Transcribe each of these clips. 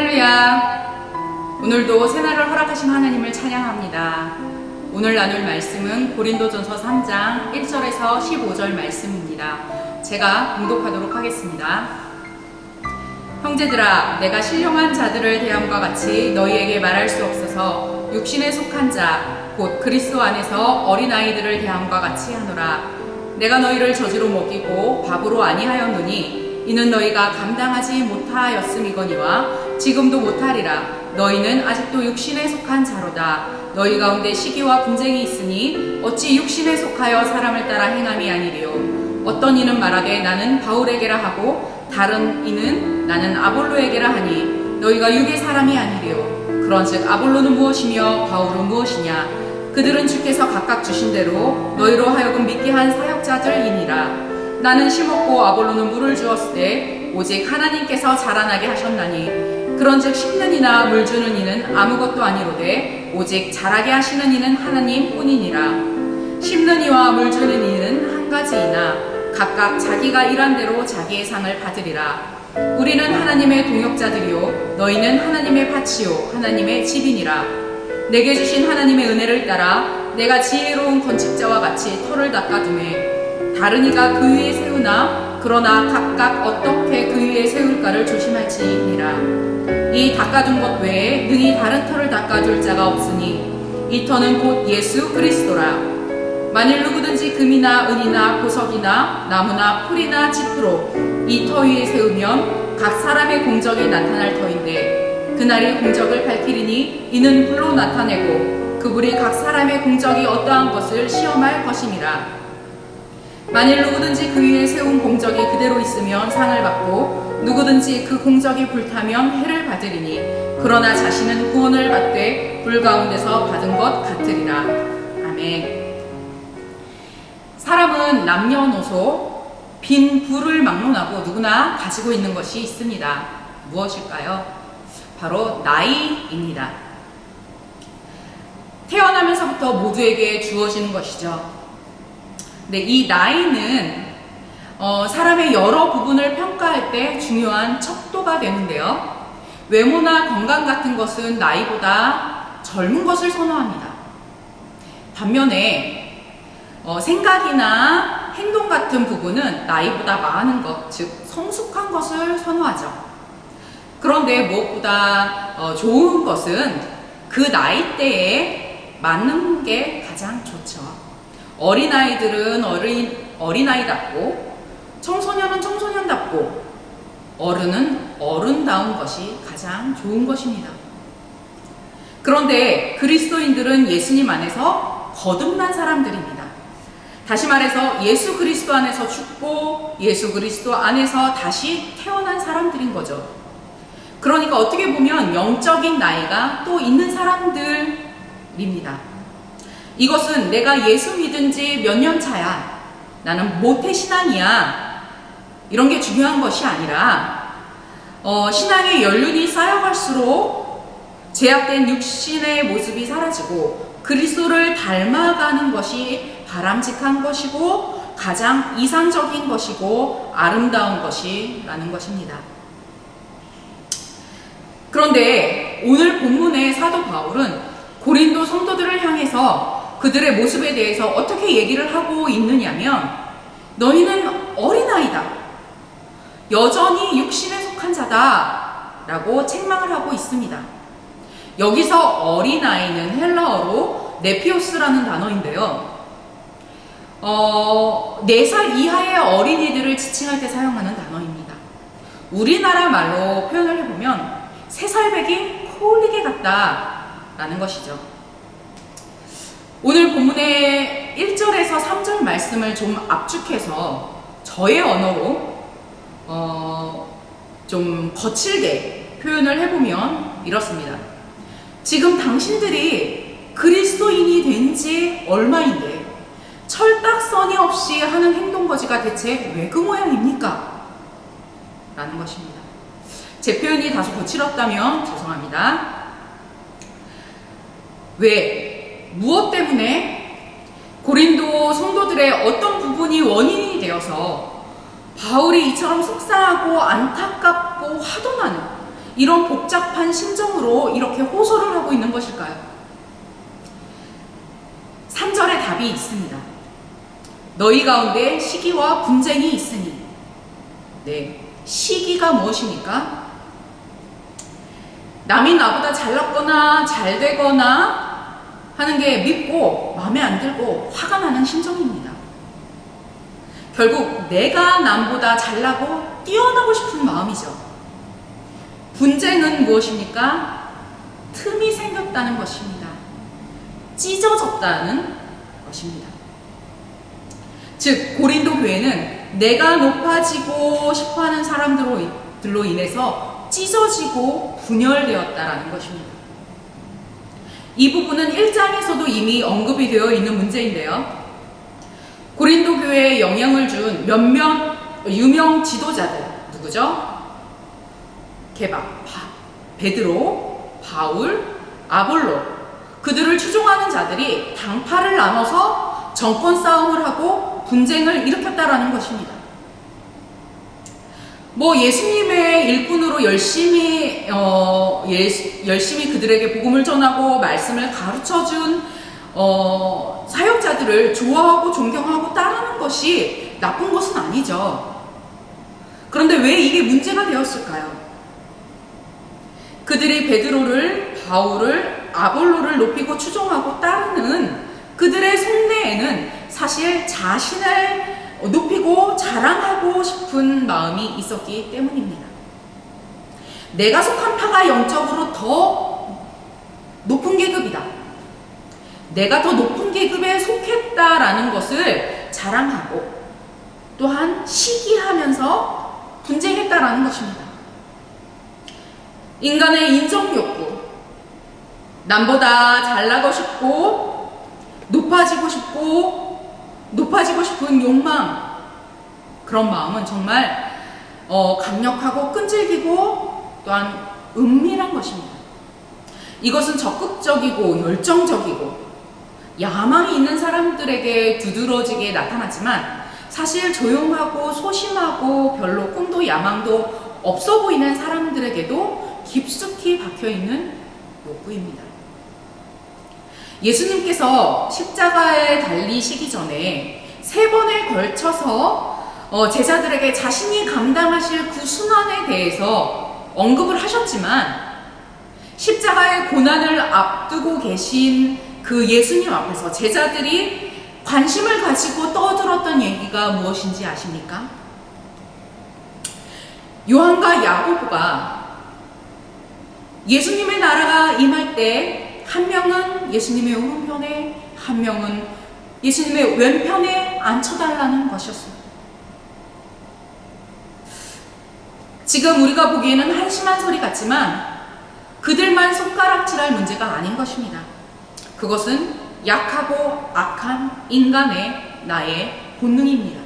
할렐루야. 오늘도 새날을 허락하신 하나님을 찬양합니다. 오늘 나눌 말씀은 고린도전서 3장 1절에서 15절 말씀입니다. 제가 봉독하도록 하겠습니다. 형제들아, 내가 신령한 자들을 대함과 같이 너희에게 말할 수 없어서 육신에 속한 자, 곧 그리스도 안에서 어린아이들을 대함과 같이 하노라. 내가 너희를 저주로 먹이고 밥으로 아니하였노니 이는 너희가 감당하지 못하였음이거니와 지금도 못하리라. 너희는 아직도 육신에 속한 자로다. 너희 가운데 시기와 분쟁이 있으니 어찌 육신에 속하여 사람을 따라 행함이 아니리요. 어떤 이는 말하되 나는 바울에게라 하고 다른 이는 나는 아볼로에게라 하니 너희가 육의 사람이 아니리요. 그런즉 아볼로는 무엇이며 바울은 무엇이냐. 그들은 주께서 각각 주신 대로 너희로 하여금 믿게 한 사역자들이니라. 나는 심었고 아볼로는 물을 주었을 때 오직 하나님께서 자라나게 하셨나니 그런즉 심는 이나 물 주는 이는 아무것도 아니로되 오직 자라게 하시는 이는 하나님 뿐이니라. 심는 이와 물 주는 이는 한 가지이나 각각 자기가 일한 대로 자기의 상을 받으리라. 우리는 하나님의 동역자들이요 너희는 하나님의 밭이요 하나님의 집이니라. 내게 주신 하나님의 은혜를 따라 내가 지혜로운 건축자와 같이 터를 닦아두매 다른 이가 그 위에 세우나 그러나 각각 어떻게 그 위에 세울까를 조심할지니라. 이 닦아둔 것 외에 능히 다른 터를 닦아둘 자가 없으니 이 터는 곧 예수 그리스도라. 만일 누구든지 금이나 은이나 보석이나 나무나 풀이나 짚으로 이 터 위에 세우면 각 사람의 공적이 나타날 터인데 그날이 공적을 밝히리니 이는 불로 나타내고 그 불이 각 사람의 공적이 어떠한 것을 시험할 것임이라. 만일 누구든지 그 위에 세운 공적이 그대로 있으면 상을 받고 누구든지 그 공적이 불타면 해를 받으리니 그러나 자신은 구원을 받되 불 가운데서 받은 것 같으리라. 아멘. 사람은 남녀노소 빈 불을 막론하고 누구나 가지고 있는 것이 있습니다. 무엇일까요? 바로 나이입니다. 태어나면서부터 모두에게 주어지는 것이죠. 네, 이 나이는 사람의 여러 부분을 평가할 때 중요한 척도가 되는데요. 외모나 건강 같은 것은 나이보다 젊은 것을 선호합니다. 반면에 생각이나 행동 같은 부분은 나이보다 많은 것, 즉 성숙한 것을 선호하죠. 그런데 무엇보다 좋은 것은 그 나이대에 맞는 게 가장 좋죠. 어린아이들은 어린아이답고 청소년은 청소년답고 어른은 어른다운 것이 가장 좋은 것입니다. 그런데 그리스도인들은 예수님 안에서 거듭난 사람들입니다. 다시 말해서 예수 그리스도 안에서 죽고 예수 그리스도 안에서 다시 태어난 사람들인 거죠. 그러니까 어떻게 보면 영적인 나이가 또 있는 사람들입니다. 이것은 내가 예수 믿은 지 몇 년 차야, 나는 모태신앙이야, 이런 게 중요한 것이 아니라 신앙의 연륜이 쌓여갈수록 제약된 육신의 모습이 사라지고 그리스도를 닮아가는 것이 바람직한 것이고 가장 이상적인 것이고 아름다운 것이라는 것입니다. 그런데 오늘 본문의 사도 바울은 고린도 성도들을 향해서 그들의 모습에 대해서 어떻게 얘기를 하고 있느냐면 너희는 어린아이다. 여전히 육신에 속한 자다. 라고 책망을 하고 있습니다. 여기서 어린아이는 헬라어로 네피오스라는 단어인데요. 4살 이하의 어린이들을 지칭할 때 사용하는 단어입니다. 우리나라 말로 표현을 해보면 3살배기 코올리게 같다. 라는 것이죠. 오늘 본문의 1절에서 3절 말씀을 좀 압축해서 저의 언어로 좀 거칠게 표현을 해보면 이렇습니다. 지금 당신들이 그리스도인이 된 지 얼마인데 철딱서니 없이 하는 행동거지가 대체 왜 그 모양입니까? 라는 것입니다. 제 표현이 다소 거칠었다면 죄송합니다. 왜? 무엇 때문에 고린도 성도들의 어떤 부분이 원인이 되어서 바울이 이처럼 속상하고 안타깝고 화도 나는 이런 복잡한 심정으로 이렇게 호소를 하고 있는 것일까요? 3절에 답이 있습니다. 너희 가운데 시기와 분쟁이 있으니. 네, 시기가 무엇입니까? 남이 나보다 잘났거나 잘되거나 하는 게 밉고 마음에 안 들고 화가 나는 심정입니다. 결국 내가 남보다 잘나고 뛰어나고 싶은 마음이죠. 분쟁은 무엇입니까? 틈이 생겼다는 것입니다. 찢어졌다는 것입니다. 즉 고린도 교회는 내가 높아지고 싶어하는 사람들로 인해서 찢어지고 분열되었다라는 것입니다. 이 부분은 1장에서도 이미 언급이 되어 있는 문제인데요. 고린도 교회에 영향을 준 몇몇 유명 지도자들 누구죠? 베드로, 바울, 아볼로, 그들을 추종하는 자들이 당파를 나눠서 정권 싸움을 하고 분쟁을 일으켰다라는 것입니다. 예수님의 일꾼으로 열심히 그들에게 복음을 전하고 말씀을 가르쳐준 사역자들을 좋아하고 존경하고 따르는 것이 나쁜 것은 아니죠. 그런데 왜 이게 문제가 되었을까요? 그들이 베드로를, 바울을, 아볼로를 높이고 추종하고 따르는 그들의 속내에는 사실 자신을 높이고 자랑하고 싶은 마음이 있었기 때문입니다. 내가 속한 파가 영적으로 더 높은 계급이다. 내가 더 높은 계급에 속했다라는 것을 자랑하고 또한 시기하면서 분쟁했다라는 것입니다. 인간의 인정욕구, 남보다 잘나고 싶고 높아지고 싶은 욕망, 그런 마음은 정말 강력하고 끈질기고 또한 은밀한 것입니다. 이것은 적극적이고 열정적이고 야망이 있는 사람들에게 두드러지게 나타나지만 사실 조용하고 소심하고 별로 꿈도 야망도 없어 보이는 사람들에게도 깊숙이 박혀있는 욕구입니다. 예수님께서 십자가에 달리시기 전에 3번에 걸쳐서 제자들에게 자신이 감당하실 그 순환에 대해서 언급을 하셨지만 십자가의 고난을 앞두고 계신 그 예수님 앞에서 제자들이 관심을 가지고 떠들었던 얘기가 무엇인지 아십니까? 요한과 야고보가 예수님의 나라가 임할 때 한 명은 예수님의 오른편에, 한 명은 예수님의 왼편에 앉혀달라는 것이었습니다. 지금 우리가 보기에는 한심한 소리 같지만 그들만 손가락질할 문제가 아닌 것입니다. 그것은 약하고 악한 인간의 나의 본능입니다.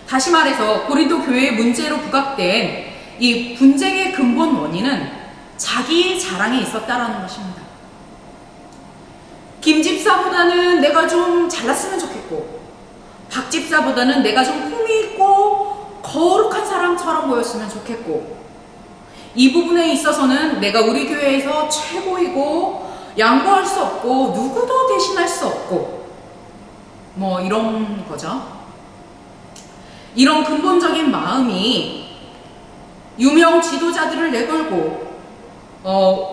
다시 말해서 고린도 교회의 문제로 부각된 이 분쟁의 근본 원인은 자기 자랑에 있었다라는 것입니다. 김 집사보다는 내가 좀 잘났으면 좋겠고, 박 집사보다는 내가 좀 품이 있고 거룩한 사람처럼 보였으면 좋겠고, 이 부분에 있어서는 내가 우리 교회에서 최고이고 양보할 수 없고 누구도 대신할 수 없고 이런 거죠. 이런 근본적인 마음이 유명 지도자들을 내걸고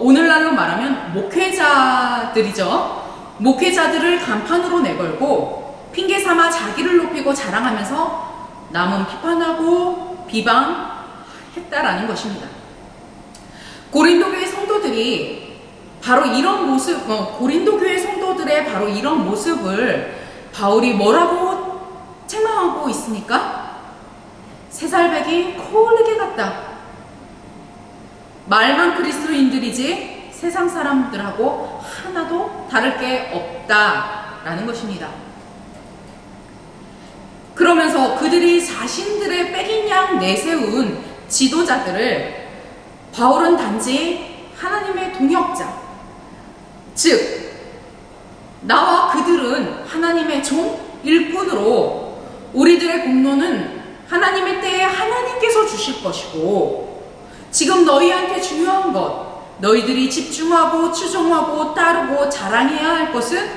오늘날로 말하면 목회자들이죠. 목회자들을 간판으로 내걸고 핑계삼아 자기를 높이고 자랑하면서 남은 비판하고 비방했다라는 것입니다. 고린도 교회 성도들이 바로 이런 모습, 고린도 교회 성도들의 바로 이런 모습을 바울이 뭐라고 책망하고 있습니까? 새살배기 코올리게 같다. 말만 그리스도인들이지 세상 사람들하고 하나도 다를 게 없다라는 것입니다. 그러면서 그들이 자신들의 빼긴 양 내세운 지도자들을 바울은 단지 하나님의 동역자, 즉 나와 그들은 하나님의 종, 일꾼으로 우리들의 공로는 하나님의 때에 하나님께서 주실 것이고 지금 너희한테 중요한 것, 너희들이 집중하고 추종하고 따르고 자랑해야 할 것은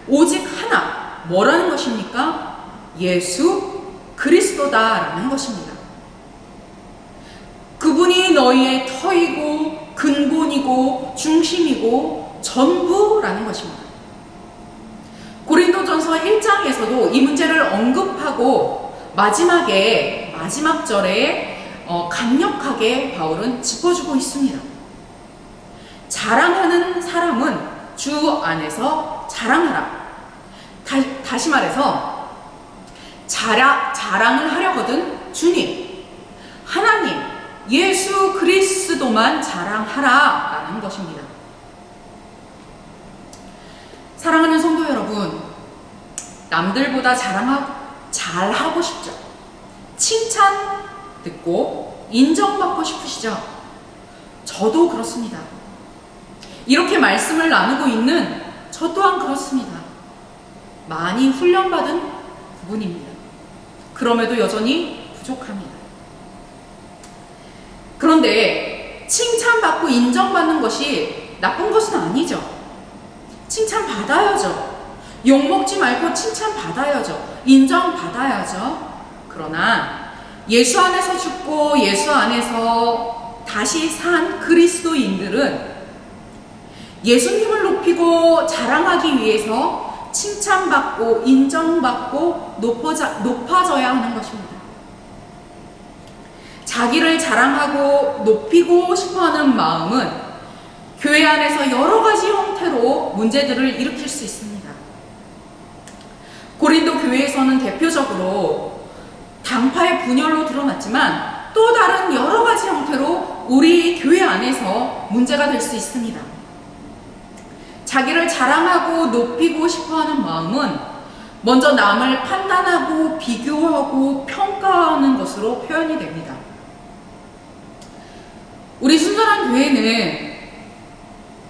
오직 하나, 뭐라는 것입니까? 예수 그리스도다라는 것입니다. 그분이 너희의 터이고 근본이고 중심이고 전부라는 것입니다. 고린도전서 1장에서도 이 문제를 언급하고 마지막 절에 강력하게 바울은 짚어주고 있습니다. 자랑하는 사람은 주 안에서 자랑하라. 다시 말해서 자랑을 하려거든 주님, 하나님, 예수 그리스도만 자랑하라라는 것입니다. 사랑하는 성도 여러분, 남들보다 잘하고 싶죠? 칭찬 듣고 인정받고 싶으시죠? 저도 그렇습니다. 이렇게 말씀을 나누고 있는 저 또한 그렇습니다. 많이 훈련받은 부분입니다. 그럼에도 여전히 부족합니다. 그런데 칭찬받고 인정받는 것이 나쁜 것은 아니죠. 칭찬받아야죠. 욕먹지 말고 칭찬받아야죠. 인정받아야죠. 그러나 예수 안에서 죽고 예수 안에서 다시 산 그리스도인들은 예수님을 높이고 자랑하기 위해서 칭찬받고 인정받고 높아져야 하는 것입니다. 자기를 자랑하고 높이고 싶어하는 마음은 교회 안에서 여러 가지 형태로 문제들을 일으킬 수 있습니다. 고린도 교회에서는 대표적으로 당파의 분열로 드러났지만 또 다른 여러 가지 형태로 우리 교회 안에서 문제가 될 수 있습니다. 자기를 자랑하고 높이고 싶어하는 마음은 먼저 남을 판단하고 비교하고 평가하는 것으로 표현이 됩니다. 우리 순전한 교회는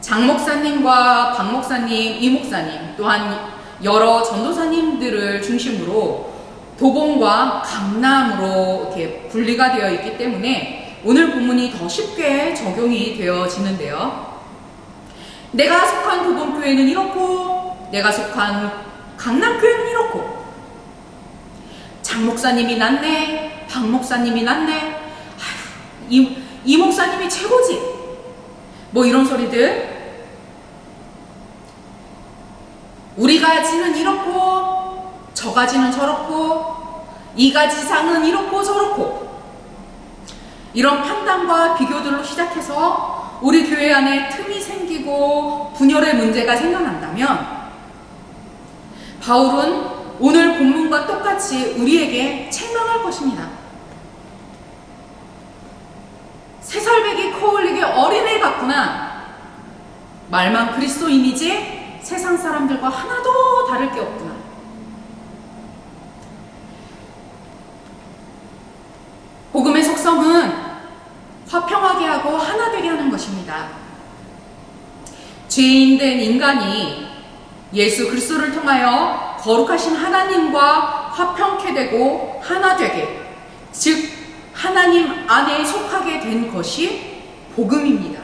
장 목사님과 박 목사님, 이 목사님, 또한 여러 전도사님들을 중심으로 도봉과 강남으로 이렇게 분리가 되어 있기 때문에 오늘 본문이 더 쉽게 적용이 되어지는데요. 내가 속한 도봉교회는 이렇고 내가 속한 강남교회는 이렇고 장 목사님이 낫네, 박 목사님이 낫네, 이 목사님이 최고지, 뭐 이런 소리들. 우리 가지는 이렇고 저 가지는 저렇고 이 가지상은 이렇고 저렇고 이런 판단과 비교들로 시작해서 우리 교회 안에 틈이 생기고 분열의 문제가 생겨난다면 바울은 오늘 본문과 똑같이 우리에게 책망할 것입니다. 새살배기 코올리게 어린애 같구나. 말만 그리스도인이지 세상 사람들과 하나도 다를 게 없구나. 복음의 속성은 화평하게 하고 하나 되게 하는 것입니다. 죄인된 인간이 예수 그리스도를 통하여 거룩하신 하나님과 화평케 되고 하나 되게, 즉 하나님 안에 속하게 된 것이 복음입니다.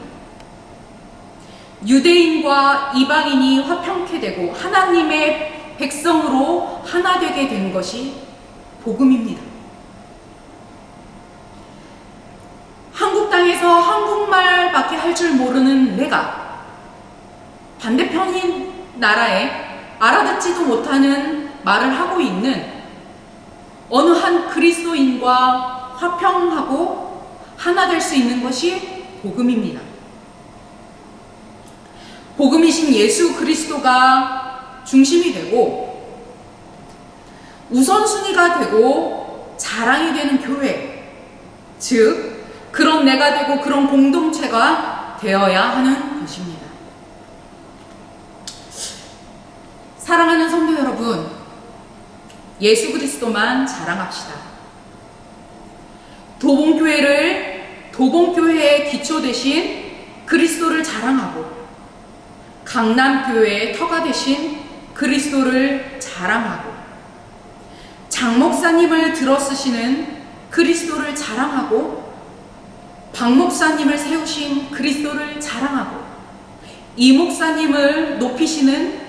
유대인과 이방인이 화평케 되고 하나님의 백성으로 하나 되게 된 것이 복음입니다. 한국 땅에서 한국말밖에 할 줄 모르는 내가 반대편인 나라에 알아듣지도 못하는 말을 하고 있는 어느 한 그리스도인과 화평하고 하나 될 수 있는 것이 복음입니다. 복음이신 예수 그리스도가 중심이 되고 우선순위가 되고 자랑이 되는 교회, 즉 그런 내가 되고 그런 공동체가 되어야 하는 것입니다. 사랑하는 성도 여러분, 예수 그리스도만 자랑합시다. 도봉교회의 기초 대신 그리스도를 자랑하고 강남교회의 터가 되신 그리스도를 자랑하고 장 목사님을 들어 쓰시는 그리스도를 자랑하고 박 목사님을 세우신 그리스도를 자랑하고 이 목사님을 높이시는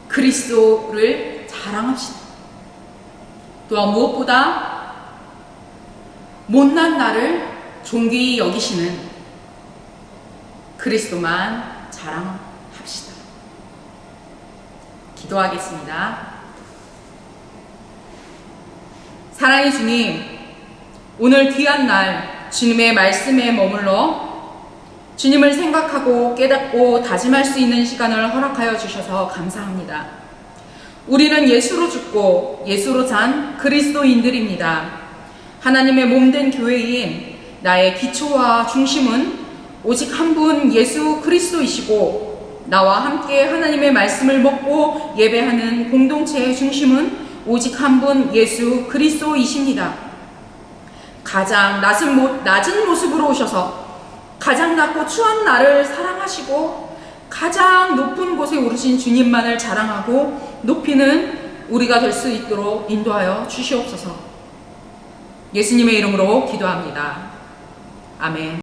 그리스도를 자랑합시다. 또한 무엇보다 못난 나를 존귀히 여기시는 그리스도만 자랑합시다. 기도하겠습니다. 사랑의 주님, 오늘 귀한 날 주님의 말씀에 머물러 주님을 생각하고 깨닫고 다짐할 수 있는 시간을 허락하여 주셔서 감사합니다. 우리는 예수로 죽고 예수로 산 그리스도인들입니다. 하나님의 몸된 교회인 나의 기초와 중심은 오직 한 분 예수 그리스도이시고 나와 함께 하나님의 말씀을 먹고 예배하는 공동체의 중심은 오직 한 분 예수 그리스도이십니다. 가장 낮은 모습으로 오셔서 가장 낮고 추한 나를 사랑하시고 가장 높은 곳에 오르신 주님만을 자랑하고 높이는 우리가 될 수 있도록 인도하여 주시옵소서. 예수님의 이름으로 기도합니다. 아멘.